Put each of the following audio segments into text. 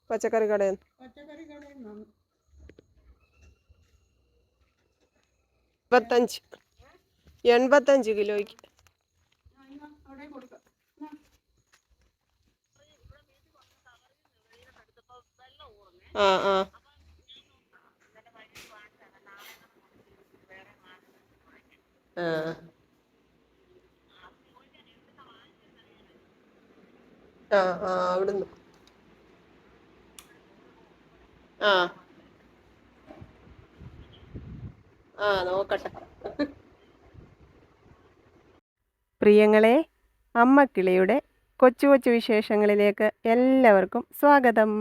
പച്ചക്കറി കടയിൽ 85 കിലോയ്ക്ക്. ആ ആ ആ ആ ആ അവിടുന്ന് ആ ആ നോക്കട്ടെ. പ്രിയങ്ങളെ, അമ്മക്കിളിയുടെ കൊച്ചു കൊച്ചു വിശേഷങ്ങളിലേക്ക് എല്ലാവർക്കും സ്വാഗതം.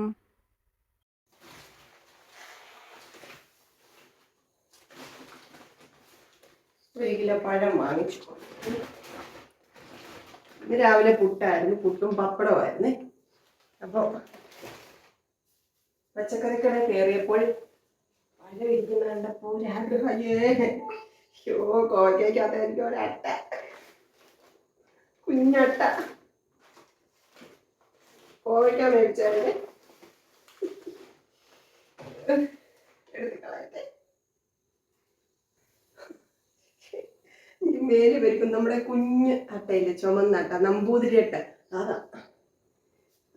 ഒരു കിലോ പഴം വാങ്ങിച്ചു. ഇന്ന് രാവിലെ പുട്ടായിരുന്നു, പുട്ടും പപ്പടമായിരുന്നു. അപ്പോൾ പച്ചക്കറിക്കട കയറിയപ്പോൾ പഴം ഇരിക്കുന്ന കണ്ടപ്പോൾ ഒരാഗ്രഹം, കോവയ്ക്കകത്തായിരിക്കും ഒരട്ട, കുഞ്ഞട്ട. കോവയ്ക്ക മേടിച്ചായിരുന്നു, എടുത്ത് കളയട്ടെ. മേല് വരിക്കും. നമ്മുടെ കുഞ്ഞ് അട്ടയില്ലേ, ചുമന്ന അട്ട, നമ്പൂതിരി അട്ട, അതാ.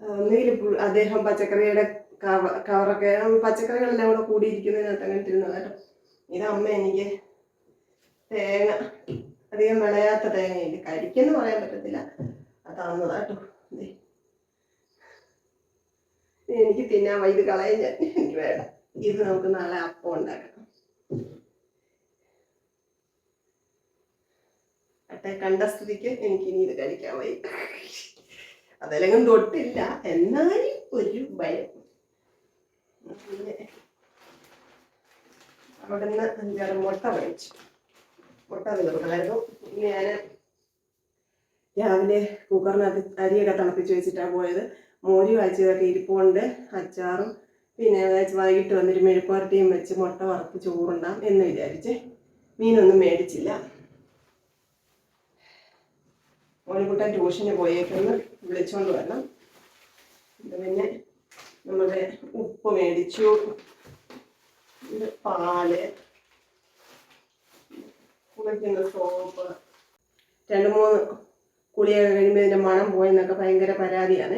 ഒന്നുകിൽ അദ്ദേഹം പച്ചക്കറിയുടെ കവറൊക്കെ, പച്ചക്കറികളെല്ലാം കൂടെ കൂടിയിരിക്കുന്നതിനകത്ത് അങ്ങനെ ഇരുന്നത് കേട്ടോ. ഇത് അമ്മ എനിക്ക് തേങ്ങ, അധികം വിളയാത്ത തേങ്ങയില്ല, കരിക്കെന്ന് പറയാൻ പറ്റത്തില്ല, അതാന്നതാ കേട്ടോ. എനിക്ക് തിന്നാൻ ഇത് കളയും ഞാൻ, എനിക്ക് വേണ്ട. ഇത് നമുക്ക് നാളെ അപ്പം ഉണ്ടാക്കാം. അട്ടെ കണ്ട സ്ഥിതിക്ക് എനിക്കിനി ഇത് കഴിക്കാൻ വയ്യ. അതെല്ലാം തൊട്ടില്ല, എന്നാലും ഒരു ഭയം. അവിടുന്ന് 5-6 മുട്ട മേടിച്ചു. മുട്ട തീർന്നായിരുന്നു. ഇനി ഞാൻ രാവിലെ കുക്കറിനകത്ത് അരിയൊക്കെ തിളപ്പിച്ച് വെച്ചിട്ടാണ് പോയത്. മോര് കാച്ചിയതൊക്കെ ഇരിപ്പുണ്ട്, അച്ചാറും. പിന്നെ വൈകിട്ട് വന്നിട്ട് മെഴുക്കുവരട്ടിയും വെച്ച് മുട്ട വറുത്ത് ചോറുണ്ടാം എന്ന് വിചാരിച്ച്. മീനൊന്നും മേടിച്ചില്ല. മോനിക്കുട്ടൻ ട്യൂഷന് പോയേക്കൊന്ന് വിളിച്ചോണ്ട് വരണം. പിന്നെ നമ്മുടെ ഉപ്പ് മേടിച്ചു, പാല്, കുളിക്കുന്ന സോപ്പ്. 2-3 കുളിയൊക്കെ കഴിയുമ്പോൾ ഇതിൻ്റെ മണം പോയെന്നൊക്കെ ഭയങ്കര പരാതിയാണ്.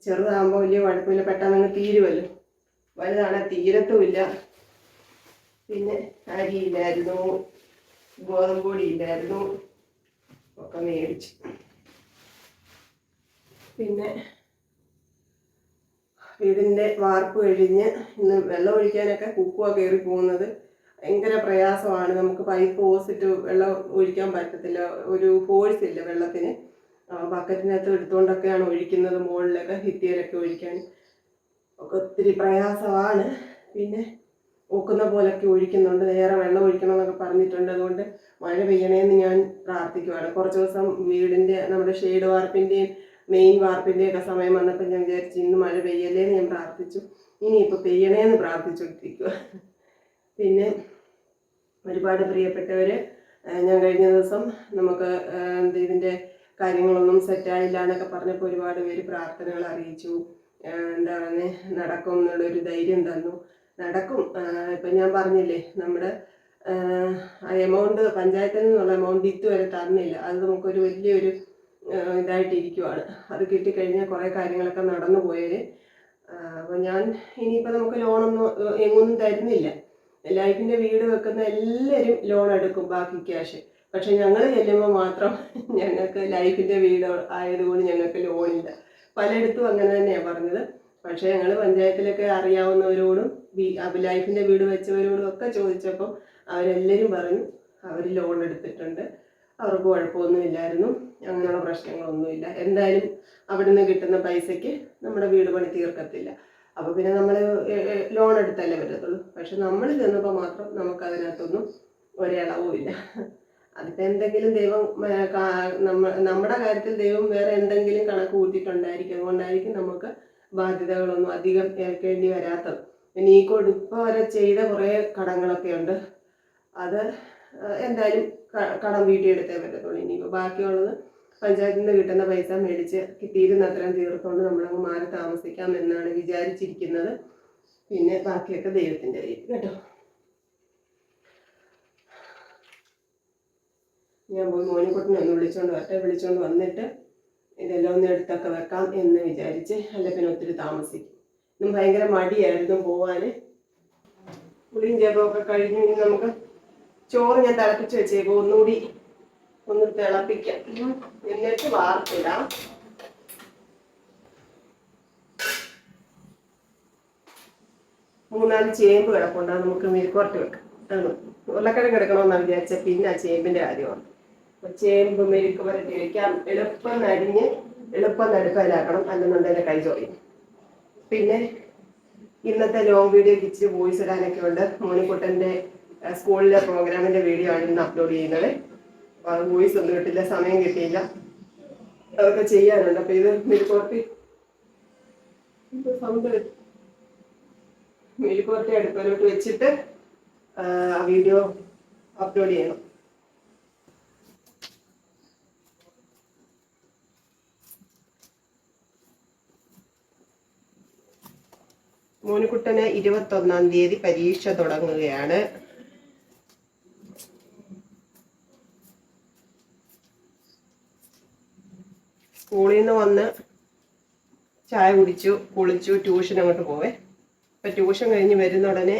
ചെറുതാകുമ്പോൾ വലിയ കുഴപ്പമില്ല, പെട്ടെന്ന് അങ്ങ് തീരുമല്ലോ. വലുതാണ് തീരത്തുമില്ല. പിന്നെ അരിയില്ലായിരുന്നു, ഗോതമ്പ് പൊടി ഇല്ലായിരുന്നു, ഒക്കെ മേടിച്ചു. പിന്നെ വീടിൻ്റെ വാർപ്പ് കഴിഞ്ഞ് ഇന്ന് വെള്ളം ഒഴിക്കാനൊക്കെ കുക്കുവ കയറി പോകുന്നത് ഭയങ്കര പ്രയാസമാണ്. നമുക്ക് പൈപ്പ് ഓസിട്ട് വെള്ളം ഒഴിക്കാൻ പറ്റത്തില്ല, ഒരു ഫോഴ്സ് ഇല്ല വെള്ളത്തിന്. ബക്കറ്റിനകത്ത് എടുത്തുകൊണ്ടൊക്കെയാണ് ഒഴിക്കുന്നത്, മുകളിലൊക്കെ ഭിത്തിയിലൊക്കെ ഒഴിക്കാൻ ഒക്കെ ഒത്തിരി പ്രയാസമാണ്. പിന്നെ ഒക്കുന്ന പോലൊക്കെ ഒഴിക്കുന്നുണ്ട്, നേരെ വെള്ളം ഒഴിക്കണമെന്നൊക്കെ പറഞ്ഞിട്ടുണ്ട്. അതുകൊണ്ട് മഴ പെയ്യണേന്ന് ഞാൻ പ്രാർത്ഥിക്കുവാണ്. കുറച്ച് ദിവസം വീടിൻ്റെ, നമ്മുടെ ഷെയ്ഡ് വാർപ്പിൻ്റെയും മെയിൻ വാർപ്പിൻ്റെയൊക്കെ സമയം വന്നപ്പോൾ ഞാൻ വിചാരിച്ചു ഇന്ന് മഴ പെയ്യല്ലേന്ന് ഞാൻ പ്രാർത്ഥിച്ചു. ഇനിയിപ്പോൾ പെയ്യണേന്ന് പ്രാർത്ഥിച്ചുകൊണ്ടിരിക്കുക. പിന്നെ ഒരുപാട് പ്രിയപ്പെട്ടവർ, ഞാൻ കഴിഞ്ഞ ദിവസം നമുക്ക് ഇതിൻ്റെ കാര്യങ്ങളൊന്നും സെറ്റായില്ല എന്നൊക്കെ പറഞ്ഞപ്പോൾ ഒരുപാട് പേര് പ്രാർത്ഥനകൾ അറിയിച്ചു. എന്താ പറയുന്നത്, നടക്കും എന്നുള്ളൊരു ധൈര്യം തന്നു. നടക്കും. ഇപ്പം ഞാൻ പറഞ്ഞില്ലേ, നമ്മുടെ എമൗണ്ട്, പഞ്ചായത്തിൽ നിന്നുള്ള എമൗണ്ട് ഇതുവരെ തന്നില്ല. അത് നമുക്കൊരു വലിയൊരു ഇതായിട്ടിരിക്കുവാണ്. അത് കിട്ടിക്കഴിഞ്ഞാൽ കുറേ കാര്യങ്ങളൊക്കെ നടന്നു പോയേര്. അപ്പോൾ ഞാൻ ഇനിയിപ്പോൾ നമുക്ക് ലോണൊന്നും എങ്ങൊന്നും തരുന്നില്ല. ലൈഫിൻ്റെ വീട് വെക്കുന്ന എല്ലാവരും ലോൺ എടുക്കും, ബാക്കി ക്യാഷ്. പക്ഷെ ഞങ്ങൾ ചെല്ലുമ്പോൾ മാത്രം ഞങ്ങൾക്ക് ലൈഫിൻ്റെ വീട് ആയതുകൊണ്ട് ഞങ്ങൾക്ക് ലോണില്ല. പലയിടത്തും അങ്ങനെ തന്നെയാണ് പറഞ്ഞത്. പക്ഷേ ഞങ്ങൾ പഞ്ചായത്തിലൊക്കെ അറിയാവുന്നവരോടും ലൈഫിൻ്റെ വീട് വെച്ചവരോടും ഒക്കെ ചോദിച്ചപ്പം അവരെല്ലാവരും പറഞ്ഞു അവർ ലോൺ എടുത്തിട്ടുണ്ട്, അവർക്ക് കുഴപ്പമൊന്നുമില്ലായിരുന്നു, അങ്ങനെയുള്ള പ്രശ്നങ്ങളൊന്നുമില്ല. എന്തായാലും അവിടെ നിന്ന് കിട്ടുന്ന പൈസയ്ക്ക് നമ്മുടെ വീട് പണി തീർക്കത്തില്ല. അപ്പോൾ പിന്നെ നമ്മൾ ലോൺ എടുത്തല്ലേ പറ്റത്തുള്ളൂ. പക്ഷെ നമ്മൾ ചെന്നപ്പോൾ മാത്രം നമുക്കതിനകത്തൊന്നും ഒരളവുമില്ല. അതിപ്പോൾ എന്തെങ്കിലും ദൈവം നമ്മുടെ കാര്യത്തിൽ ദൈവം വേറെ എന്തെങ്കിലും കണക്ക് കൂട്ടിയിട്ടുണ്ടായിരിക്കും. അതുകൊണ്ടായിരിക്കും നമുക്ക് ബാധ്യതകളൊന്നും അധികം ഏൽക്കേണ്ടി വരാത്തത്. പിന്നെ ഈ കൊടുപ്പ വരെ ചെയ്ത കുറേ കടങ്ങളൊക്കെ ഉണ്ട്. അത് എന്തായാലും കടം വീട്ടിയെടുത്തേ പറ്റത്തുള്ളൂ. ഇനിയിപ്പോൾ ബാക്കിയുള്ളത് പഞ്ചായത്തിൽ നിന്ന് കിട്ടുന്ന പൈസ മേടിച്ച് കിട്ടിയിരുന്ന അത്രയും തീർത്തുകൊണ്ട് നമ്മളങ്ങ് മാറി താമസിക്കാം എന്നാണ് വിചാരിച്ചിരിക്കുന്നത്. പിന്നെ ബാക്കിയൊക്കെ ദൈവത്തിൻ്റെ കയ്യിൽ കേട്ടോ. ഞാൻ പോയി മോനിക്കുട്ടിനെ ഒന്ന് വിളിച്ചോണ്ട് വന്നിട്ട് ഇതെല്ലാം ഒന്ന് എടുത്തൊക്കെ വെക്കാം എന്ന് വിചാരിച്ച്. അല്ല പിന്നെ ഒത്തിരി താമസിക്കും. ഇന്നും ഭയങ്കര മടിയായിരുന്നു പോവാൻ. പുളിയും ജപമൊക്കെ കഴിഞ്ഞ് നമുക്ക് ചോറ് ഞാൻ തിളപ്പിച്ച് വെച്ചേക്കും. ഒന്നുകൂടി ഒന്ന് തിളപ്പിക്കാം, എന്നിട്ട് വാർത്തിടാം. മൂന്നാല് ചേമ്പ് കിടപ്പുണ്ട്, നമുക്ക് മെഴുക്കുവരട്ടി വെക്കാം. ഉരുളക്കിഴങ്ങ് എടുക്കണമെന്നാണ് വിചാരിച്ചത്, പിന്നെ ആ ചേമ്പിന്റെ കാര്യമാണ്. അപ്പൊ ചേമ്പ് മെഴുക്കുവരട്ടി വെക്കാം. എളുപ്പം നരിഞ്ഞ് എളുപ്പം നടുപ്പയിലാക്കണം, അല്ലെന്നുണ്ടെങ്കിൽ കൈ ചോറിയും. പിന്നെ ഇന്നത്തെ ലോങ് വീഡിയോക്ക് ഇച്ചിരി വോയിസ് ഇടാനൊക്കെ ഉണ്ട്. മോനിക്കുട്ടൻ്റെ സ്കൂളിലെ പ്രോഗ്രാമിന്റെ വീഡിയോ ആണ് ഇന്ന് അപ്ലോഡ് ചെയ്യുന്നത്. അപ്പൊ അത് വോയിസ് ഒന്നും കിട്ടില്ല, സമയം കിട്ടിയില്ല, അതൊക്കെ ചെയ്യാനുണ്ട്. അപ്പൊ ഇത് മെഴുക്കുവരട്ടി അടുപ്പിലോട്ട് വെച്ചിട്ട് ആ വീഡിയോ അപ്ലോഡ് ചെയ്യണം. മോനിക്കുട്ടന് 21-ാം തീയതി പരീക്ഷ തുടങ്ങുകയാണ്. സ്കൂളിൽ നിന്ന് വന്ന് ചായ കുടിച്ചു, കുളിച്ചു, ട്യൂഷൻ അങ്ങോട്ട് പോവേ. ഇപ്പം ട്യൂഷൻ കഴിഞ്ഞ് വരുന്ന ഉടനെ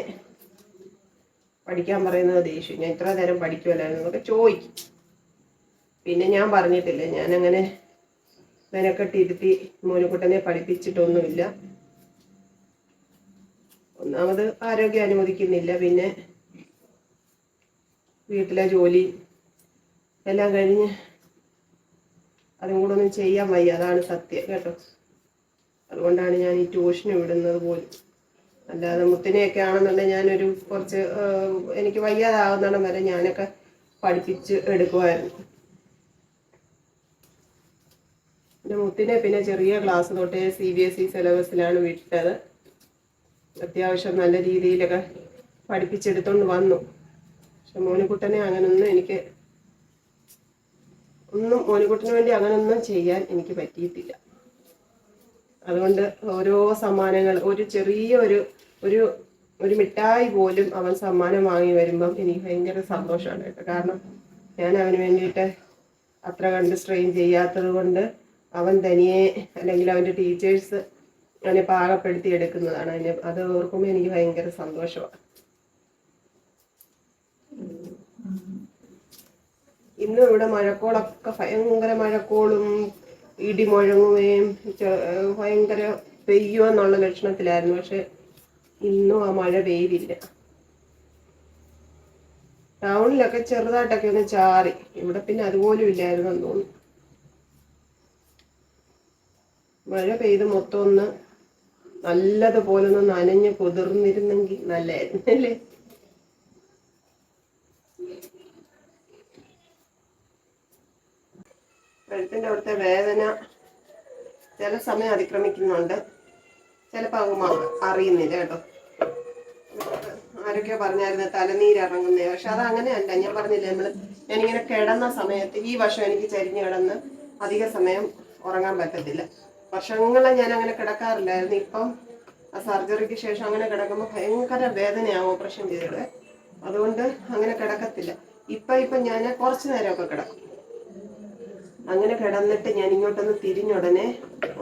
പഠിക്കാൻ പറയുന്നത് ദേഷ്യം. ഞാൻ ഇത്ര നേരം പഠിക്കുമല്ലായിരുന്നു എന്നൊക്കെ ചോദിക്കും. പിന്നെ ഞാൻ പറഞ്ഞിട്ടില്ല, ഞാനങ്ങനെ മെനക്കെട്ടിരുത്തി മോനിക്കുട്ടനെ പഠിപ്പിച്ചിട്ടൊന്നുമില്ല. ഒന്നാമത് ആരോഗ്യം അനുവദിക്കുന്നില്ല, പിന്നെ വീട്ടിലെ ജോലി എല്ലാം കഴിഞ്ഞ് അതും കൂടെ ഒന്നും ചെയ്യാൻ വയ്യ, അതാണ് സത്യം കേട്ടോ. അതുകൊണ്ടാണ് ഞാൻ ഈ ട്യൂഷന് വിടുന്നത് പോലും. അല്ലാതെ മുത്തിനെയൊക്കെ ആണെന്നുണ്ടെങ്കിൽ ഞാനൊരു കുറച്ച് എനിക്ക് വയ്യാതാകുന്നിടം വരെ ഞാനൊക്കെ പഠിപ്പിച്ച് എടുക്കുമായിരുന്നു. പിന്നെ മുത്തിനെ പിന്നെ ചെറിയ ക്ലാസ് തൊട്ടേ CBSE സിലബസിലാണ് വിട്ടത്. അത്യാവശ്യം നല്ല രീതിയിലൊക്കെ പഠിപ്പിച്ചെടുത്തോണ്ട് വന്നു. പക്ഷെ മോനിക്കുട്ടനെ അങ്ങനൊന്നും മോനിക്കുട്ടന് വേണ്ടി അങ്ങനൊന്നും ചെയ്യാൻ എനിക്ക് പറ്റിയിട്ടില്ല. അതുകൊണ്ട് ഓരോ സമ്മാനങ്ങൾ, ഒരു ചെറിയ ഒരു മിഠായി പോലും അവൻ സമ്മാനം വാങ്ങി വരുമ്പം എനിക്ക് ഭയങ്കര സന്തോഷമാണ് കേട്ടോ. കാരണം ഞാൻ അവന് വേണ്ടിയിട്ട് അത്ര കണ്ട് സ്ട്രെയിൻ ചെയ്യാത്തത് കൊണ്ട് അവൻ തനിയെ, അല്ലെങ്കിൽ അവൻ്റെ ടീച്ചേഴ്സ് അതിനെ പാകപ്പെടുത്തി എടുക്കുന്നതാണ്. അത് ഓർക്കുമ്പോൾ എനിക്ക് ഭയങ്കര സന്തോഷമാണ്. ഇന്നും ഇവിടെ മഴക്കോളൊക്കെ, ഭയങ്കര മഴക്കോളും ഇടിമുഴങ്ങുകയും ഭയങ്കര പെയ്യുമെന്നുള്ള ലക്ഷണത്തിലായിരുന്നു. പക്ഷെ ഇന്നും ആ മഴ പെയ്തില്ല. ടൗണിലൊക്കെ ചെറുതായിട്ടൊക്കെ ഒന്ന് ചാറി, ഇവിടെ പിന്നെ അതുപോലും ഇല്ലായിരുന്നു എന്ന് തോന്നുന്നു. മഴ പെയ്ത് മൊത്തം ഒന്ന് നല്ലതുപോലെ ഒന്ന് നനഞ്ഞ് കുതിർന്നിരുന്നെങ്കിൽ നല്ലായിരുന്നു അല്ലേ. കഴുത്തിൻ്റെ അവിടുത്തെ വേദന ചില സമയം അതിക്രമിക്കുന്നുണ്ട്, ചിലപ്പോൾ അങ്ങ് അറിയുന്നില്ല കേട്ടോ. ആരൊക്കെയോ പറഞ്ഞായിരുന്നു തലനീരിറങ്ങുന്നേ, പക്ഷെ അത് അങ്ങനെയല്ല. ഞാൻ പറഞ്ഞില്ലേ, ഞാനിങ്ങനെ കിടന്ന സമയത്ത് ഈ വർഷം എനിക്ക് ചരിഞ്ഞ് കിടന്ന് അധിക സമയം ഉറങ്ങാൻ പറ്റത്തില്ല. വർഷങ്ങളെ ഞാൻ അങ്ങനെ കിടക്കാറില്ലായിരുന്നു. ഇപ്പം ആ സർജറിക്ക് ശേഷം അങ്ങനെ കിടക്കുമ്പോൾ ഭയങ്കര വേദനയാവും, ഓപ്പറേഷൻ ചെയ്തത്. അതുകൊണ്ട് അങ്ങനെ കിടക്കത്തില്ല. ഇപ്പം ഞാൻ കുറച്ച് നേരമൊക്കെ കിടക്കും. അങ്ങനെ കിടന്നിട്ട് ഞാൻ ഇങ്ങോട്ടൊന്ന് തിരിഞ്ഞുടനെ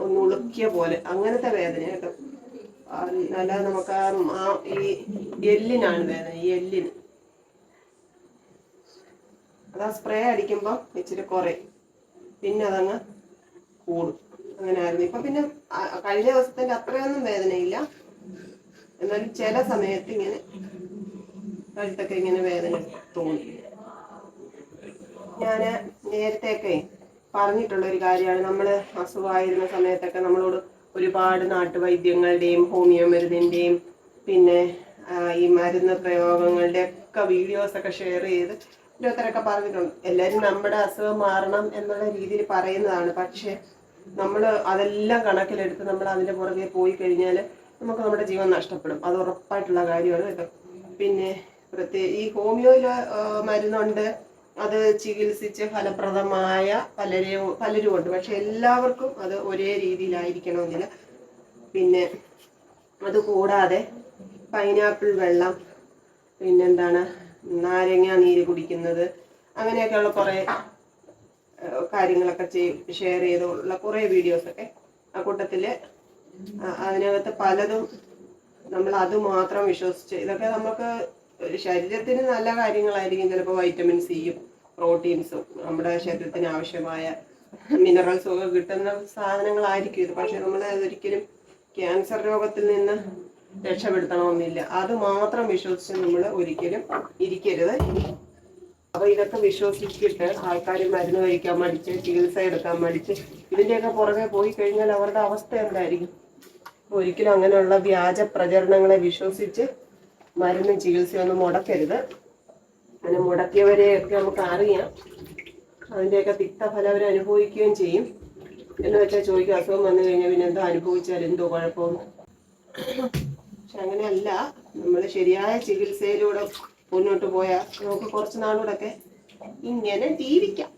ഒന്ന് ഉളുക്കിയ പോലെ അങ്ങനത്തെ വേദന കേട്ടോ. അല്ലാതെ നമുക്ക് ഈ എല്ലിനാണ് വേദന, ഈ എല്ലിന്. അതാ സ്പ്രേ അടിക്കുമ്പോൾ ഇച്ചിരി കുറയും, പിന്നെ അതങ്ങ് കൂടും. അങ്ങനെ ആയിരുന്നു. ഇപ്പൊ പിന്നെ കഴിഞ്ഞ ദിവസത്തിന്റെ അത്രയൊന്നും വേദനയില്ല, എന്നാലും ചില സമയത്ത് ഇങ്ങനെ കഴുത്തൊക്കെ ഇങ്ങനെ വേദന തോന്നി. ഞാൻ നേരത്തെയൊക്കെ പറഞ്ഞിട്ടുള്ള ഒരു കാര്യമാണ്, നമ്മൾ അസുഖമായിരുന്ന സമയത്തൊക്കെ നമ്മളോട് ഒരുപാട് നാട്ടുവൈദ്യങ്ങളുടെയും ഹോമിയോ മരുന്നിൻ്റെയും പിന്നെ ഈ മരുന്ന് പ്രയോഗങ്ങളുടെ ഒക്കെ വീഡിയോസൊക്കെ ഷെയർ ചെയ്ത് ഓരോരുത്തരൊക്കെ പറഞ്ഞിട്ടുണ്ട്. എല്ലാവരും നമ്മുടെ അസുഖം മാറണം എന്നുള്ള രീതിയിൽ പറയുന്നതാണ്. പക്ഷെ നമ്മൾ അതെല്ലാം കണക്കിലെടുത്ത് നമ്മൾ അതിൻ്റെ പുറകെ പോയി കഴിഞ്ഞാൽ നമുക്ക് നമ്മുടെ ജീവൻ നഷ്ടപ്പെടും, അത് ഉറപ്പായിട്ടുള്ള കാര്യമാണ് കേട്ടോ. പിന്നെ ഈ ഹോമിയോയിൽ മരുന്നുണ്ട്, അത് ചികിത്സിച്ച് ഫലപ്രദമായ പലരും ഉണ്ട്. പക്ഷെ എല്ലാവർക്കും അത് ഒരേ രീതിയിലായിരിക്കണമെന്നില്ല. പിന്നെ അത് കൂടാതെ പൈനാപ്പിൾ വെള്ളം, പിന്നെന്താണ് നാരങ്ങ നീര് കുടിക്കുന്നത്, അങ്ങനെയൊക്കെയുള്ള കുറേ കാര്യങ്ങളൊക്കെ ഷെയർ ചെയ്തുള്ള കുറേ വീഡിയോസൊക്കെ ആ കൂട്ടത്തിൽ അതിനകത്ത് പലതും നമ്മൾ അത് മാത്രം വിശ്വസിച്ച്, ഇതൊക്കെ നമുക്ക് ശരീരത്തിന് നല്ല കാര്യങ്ങളായിരിക്കും. ചിലപ്പോൾ വൈറ്റമിൻ സിയും പ്രോട്ടീൻസും നമ്മുടെ ശരീരത്തിന് ആവശ്യമായ മിനറൽസും ഒക്കെ കിട്ടുന്ന സാധനങ്ങളായിരിക്കും ഇത്. പക്ഷെ നമ്മൾ അതൊരിക്കലും ക്യാൻസർ രോഗത്തിൽ നിന്ന് രക്ഷപ്പെടുത്തണമെന്നില്ല. അത് മാത്രം വിശ്വസിച്ച് നമ്മൾ ഒരിക്കലും ഇരിക്കരുത്. അപ്പൊ ഇതൊക്കെ വിശ്വസിച്ചിട്ട് ആൾക്കാർ മരുന്ന് കഴിക്കാൻ മടിച്ച്, ചികിത്സ എടുക്കാൻ മടിച്ച് ഇതിന്റെയൊക്കെ പുറകെ പോയി കഴിഞ്ഞാൽ അവരുടെ അവസ്ഥ എന്തായിരിക്കും? ഒരിക്കലും അങ്ങനെയുള്ള വ്യാജ പ്രചരണങ്ങളെ വിശ്വസിച്ച് മരുന്നും ചികിത്സയൊന്നും മുടക്കരുത്. അങ്ങനെ മുടക്കിയവരെയൊക്കെ നമുക്ക് അറിയാം. അതിൻ്റെയൊക്കെ തിക്തഫലം അവർ അനുഭവിക്കുകയും ചെയ്യും. എന്ന് വെച്ചാൽ ചോദിക്കും, അസുഖം വന്നു കഴിഞ്ഞാൽ പിന്നെ എന്തോ അനുഭവിച്ചാൽ എന്തോ കുഴപ്പമൊന്നും. പക്ഷെ അങ്ങനെയല്ല. നമ്മൾ ശരിയായ ചികിത്സയിലൂടെ മുന്നോട്ട് പോയാൽ നമുക്ക് കുറച്ച് നാളൂടെയൊക്കെ ഇങ്ങനെ ജീവിക്കാം.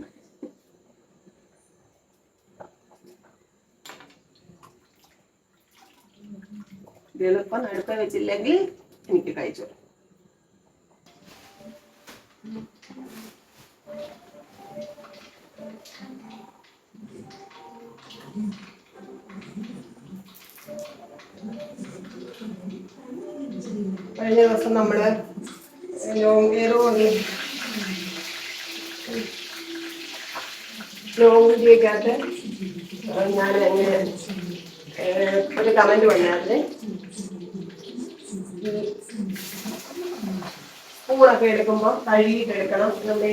എളുപ്പം അടുത്ത വെച്ചില്ലെങ്കിൽ എനിക്ക് കഴിച്ചു. കഴിഞ്ഞ ദിവസം നമ്മള് ലോങ്ങിക്കകത്ത് ഞാൻ എങ്ങനെ ഒരു കമന്റ് വന്നായിരുന്നു. ഈ സ്പൂണൊക്കെ എടുക്കുമ്പോൾ കഴുകിയിട്ട് എടുക്കണം. നമ്മൾ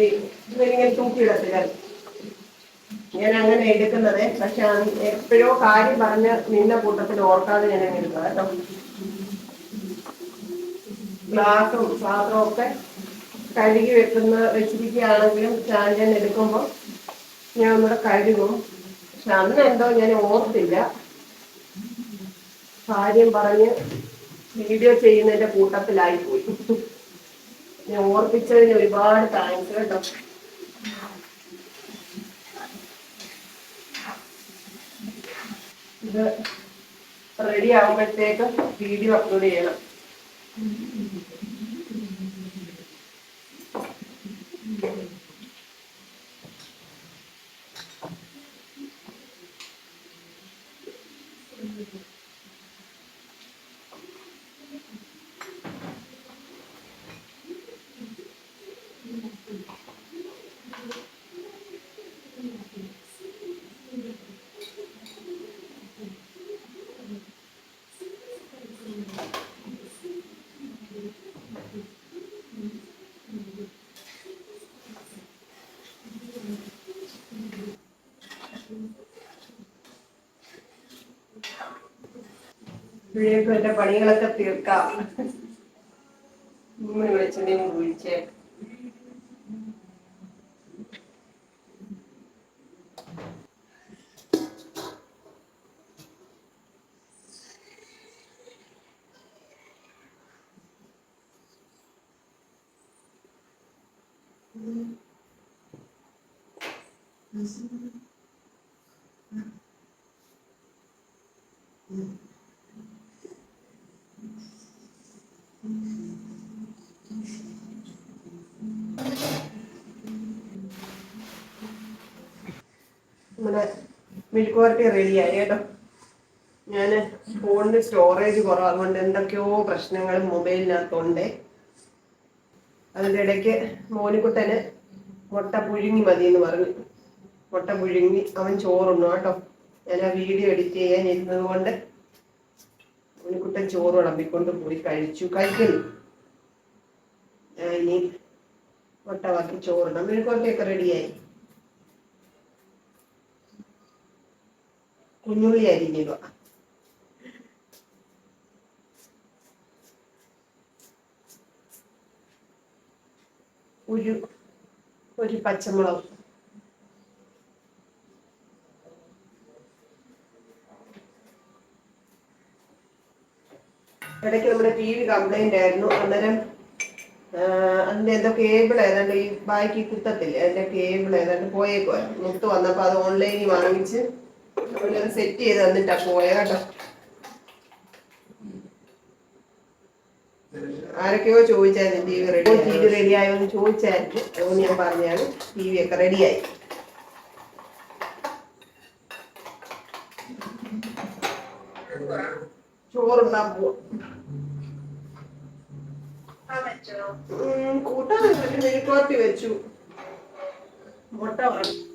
ഇവരിങ്ങനെ തൂക്കിയിടത്തില്ല. ഞാൻ അങ്ങനെ എടുക്കുന്നത്. പക്ഷെ എപ്പോഴോ കാര്യം പറഞ്ഞ് നിന്ന കൂട്ടത്തിൽ ഓർക്കാതെ ഞാൻ അങ്ങനെ എടുക്കുക കേട്ടോ. ഗ്ലാസും പാത്രവും ഒക്കെ കഴുകി വെച്ചിരിക്കുകയാണെങ്കിലും ചാഞ്ചൻ എടുക്കുമ്പോൾ ഞാൻ ഒന്നുകൂടെ കഴുകും. പക്ഷെ അന്ന് എന്തോ ഞാൻ ഓർത്തില്ല. കാര്യം പറഞ്ഞ് വീഡിയോ ചെയ്യുന്നതിന്റെ കൂട്ടത്തിലായിപ്പോയി. ഞാൻ ഓർപ്പിച്ചതിന് ഒരുപാട് താങ്ക്സ് കേട്ടോ. ഇത് റെഡി ആകുമ്പോഴത്തേക്ക് വീഡിയോ അപ്ലോഡ് ചെയ്യണം. ഇപ്പോഴേക്കും എന്റെ പണികളൊക്കെ തീർക്കാം. വെളിച്ചെണ്ണ ഒഴിച്ചേ. നമ്മുടെ മെഴുക്കുവരട്ടി റെഡിയായി കേട്ടോ. ഞാൻ ഫോണിന് സ്റ്റോറേജ് കുറവ്, അതുകൊണ്ട് എന്തൊക്കെയോ പ്രശ്നങ്ങൾ മൊബൈലിനകത്തുണ്ട്. അതിൻ്റെ ഇടയ്ക്ക് മോനിക്കുട്ടന് മുട്ട പുഴുങ്ങി മതി എന്ന് പറഞ്ഞു. മുട്ട പുഴുങ്ങി അവൻ ചോറുണ്ണു കേട്ടോ. ഞാൻ ആ വീഡിയോ എഡിറ്റ് ചെയ്യാൻ ഇരുന്നത് കൊണ്ട് മോനിക്കുട്ടൻ ചോറ് വിളമ്പിക്കൊണ്ട് പോയി കഴിക്കുന്നു. ഇനി മുട്ട ബാക്കി ചോറുണ്ണാം. മെഴുക്കുവരട്ടിയൊക്കെ റെഡിയായി. കുഞ്ഞുള്ളി അരിഞ്ഞിടുക. ഒരു പച്ചമുളക്, ഇടയ്ക്ക് നമ്മുടെ TV കംപ്ലൈന്റ് ആയിരുന്നു. അന്നേരം അതിൻ്റെ എന്തോ കേബിൾ ഏതാണ്ട് ഈ ബാക്കി കുത്തത്തില്ലേ, അതിൻ്റെ കേബിൾ ഏതാണ്ട് പോയേക്കോ. മുത്ത് വന്നപ്പോൾ അത് ഓൺലൈനിൽ വാങ്ങിച്ച് അവരത് സെറ്റ് ചെയ്ത് തന്നിട്ടാ പോയ കേട്ടോ. ആരൊക്കെയോ ചോദിച്ചായിരുന്നു ടി വി റെഡിയായോ എന്ന് ചോദിച്ചായിരുന്നു. അതുകൊണ്ട് ഞാൻ പറഞ്ഞാണ് ടി വി ഒക്കെ റെഡിയായി. ചോറുണ്ടാൻ പോവാ. കൂട്ടാൻ മെഴുക്കുവരട്ടി വെച്ചു. മുട്ട വറക്കും.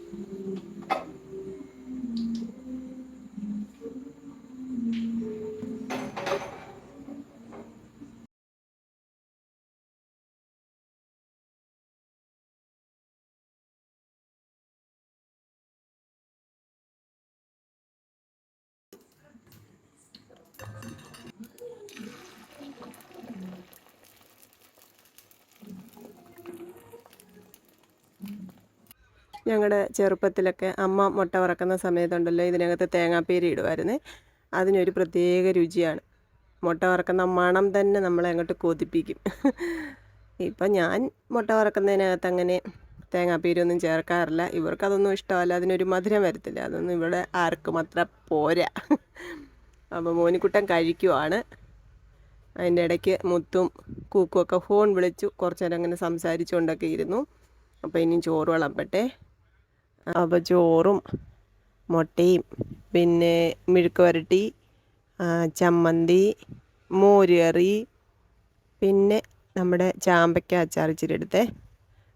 ഞങ്ങളുടെ ചെറുപ്പത്തിലൊക്കെ അമ്മ മുട്ട വറക്കുന്ന സമയത്തുണ്ടല്ലോ, ഇതിനകത്ത് തേങ്ങാപ്പീരി ഇടുമായിരുന്നേ. അതിനൊരു പ്രത്യേക രുചിയാണ്. മുട്ട വറക്കുന്ന മണം തന്നെ നമ്മളെ അങ്ങോട്ട് കൊതിപ്പിക്കും. ഇപ്പം ഞാൻ മുട്ട വറക്കുന്നതിനകത്ത് അങ്ങനെ തേങ്ങാപ്പീരൊന്നും ചേർക്കാറില്ല. ഇവർക്കതൊന്നും ഇഷ്ടമല്ല, അതിനൊരു മധുരം വരത്തില്ല. അതൊന്നും ഇവിടെ ആർക്കും അത്ര പോരാ. അപ്പോൾ മോനിക്കുട്ടൻ കഴിക്കുവാണ്. അതിൻ്റെ ഇടയ്ക്ക് മുത്തും കൂക്കും ഒക്കെ ഫോൺ വിളിച്ചു. കുറച്ച് നേരം അങ്ങനെ സംസാരിച്ചുകൊണ്ടൊക്കെ ഇരുന്നു. അപ്പോൾ ഇനിയും ചോറ് വിളമ്പട്ടെ. അപ്പോൾ ചോറും മുട്ടയും പിന്നെ മെഴുക്ക് വരട്ടി, ചമ്മന്തി, മോര് കറി, പിന്നെ നമ്മുടെ ചാമ്പയ്ക്ക അച്ചാർ ഇച്ചിരി എടുത്തേ.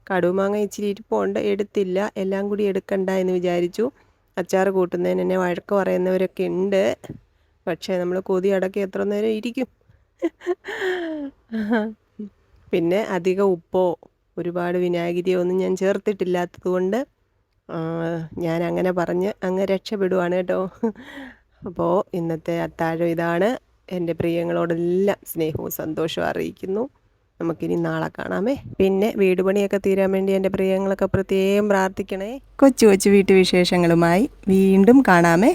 കടുമാങ്ങ ഇച്ചിരി ഇരിപ്പുണ്ട്, എടുത്തില്ല. എല്ലാം കൂടി എടുക്കണ്ട എന്ന് വിചാരിച്ചു. അച്ചാർ കൂട്ടുന്നതിന് എന്നെ വഴക്ക് പറയുന്നവരൊക്കെ ഉണ്ട്. പക്ഷേ നമ്മൾ കൊതി അടക്കി എത്ര നേരം ഇരിക്കും. പിന്നെ അധികം ഉപ്പോ ഒരുപാട് വിനാഗിരിയോ ഒന്നും ഞാൻ ചേർത്തിട്ടില്ലാത്തത് കൊണ്ട് ഞാൻ അങ്ങനെ പറഞ്ഞ് അങ്ങ് രക്ഷപ്പെടുവാണ് കേട്ടോ. അപ്പോൾ ഇന്നത്തെ അത്താഴം ഇതാണ്. എൻ്റെ പ്രിയങ്ങളോടെല്ലാം സ്നേഹവും സന്തോഷവും അറിയിക്കുന്നു. നമുക്കിനി നാളെ കാണാമേ. പിന്നെ വീട് പണിയൊക്കെ തീരാൻ വേണ്ടി എൻ്റെ പ്രിയങ്ങളൊക്കെ പ്രത്യേകം പ്രാർത്ഥിക്കണേ. കൊച്ചു കൊച്ചു വീട്ടുവിശേഷങ്ങളുമായി വീണ്ടും കാണാമേ.